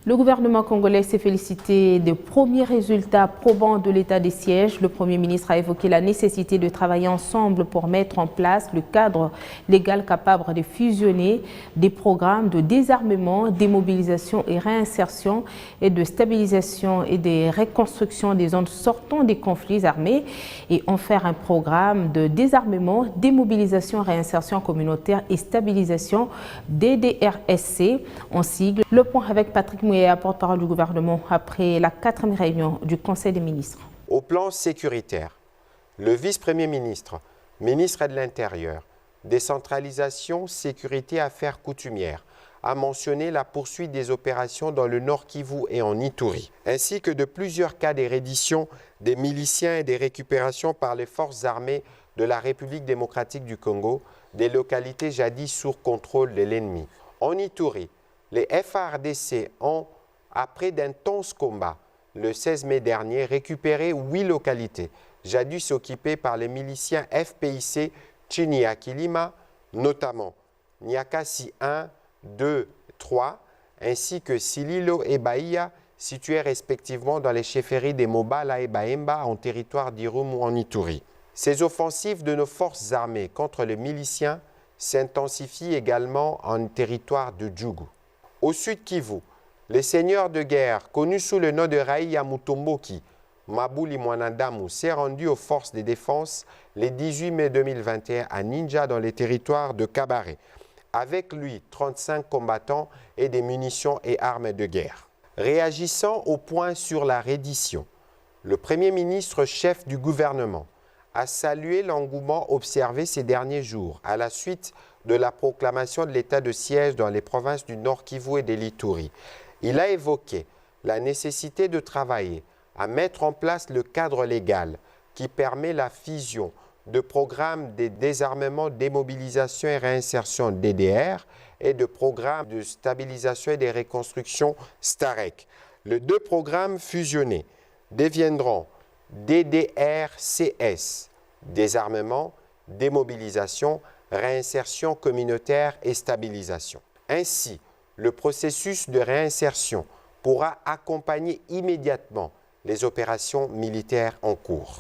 Le gouvernement congolais s'est félicité des premiers résultats probants de l'état des sièges. Le Premier ministre a évoqué la nécessité de travailler ensemble pour mettre en place le cadre légal capable de fusionner des programmes de désarmement, démobilisation et réinsertion et de stabilisation et de reconstruction des zones sortant des conflits armés et en faire un programme de désarmement, démobilisation, réinsertion communautaire et stabilisation DDRSC en sigle. Le point avec Patrick Mouya, porte-parole du gouvernement, après la 4e réunion du Conseil des ministres. Au plan sécuritaire, le vice-premier ministre, ministre de l'Intérieur, décentralisation, sécurité, affaires coutumières, a mentionné la poursuite des opérations dans le Nord Kivu et en Ituri, ainsi que de plusieurs cas des redditions des miliciens et des récupérations par les forces armées de la République démocratique du Congo, des localités jadis sous contrôle de l'ennemi. En Ituri, les FARDC ont, après d'intenses combats, le 16 mai dernier, récupéré 8 localités, jadis occupées par les miliciens FPIC Chiniakilima, notamment Nyakasi 1, 2, 3, ainsi que Sililo et Bahia, situés respectivement dans les chefferies des Mobala et Baemba en territoire d'Irum ou en Ituri. Ces offensives de nos forces armées contre les miliciens s'intensifient également en territoire de Djougou. Au sud Kivu, les seigneurs de guerre, connus sous le nom de Raïya Mutomboki, Mabuli Mwanadamu, s'est rendu aux forces de défense le 18 mai 2021 à Ninja dans les territoires de Kabare. Avec lui, 35 combattants et des munitions et armes de guerre. Réagissant au point sur la reddition, le Premier ministre chef du gouvernement a salué l'engouement observé ces derniers jours à la suite de la proclamation de l'état de siège dans les provinces du Nord Kivu et de l'Ituri. Il a évoqué la nécessité de travailler à mettre en place le cadre légal qui permet la fusion de programmes de désarmement, démobilisation et réinsertion DDR et de programmes de stabilisation et de reconstruction STAREC. Les deux programmes fusionnés deviendront DDRCS, désarmement, démobilisation, réinsertion communautaire et stabilisation. Ainsi, le processus de réinsertion pourra accompagner immédiatement les opérations militaires en cours.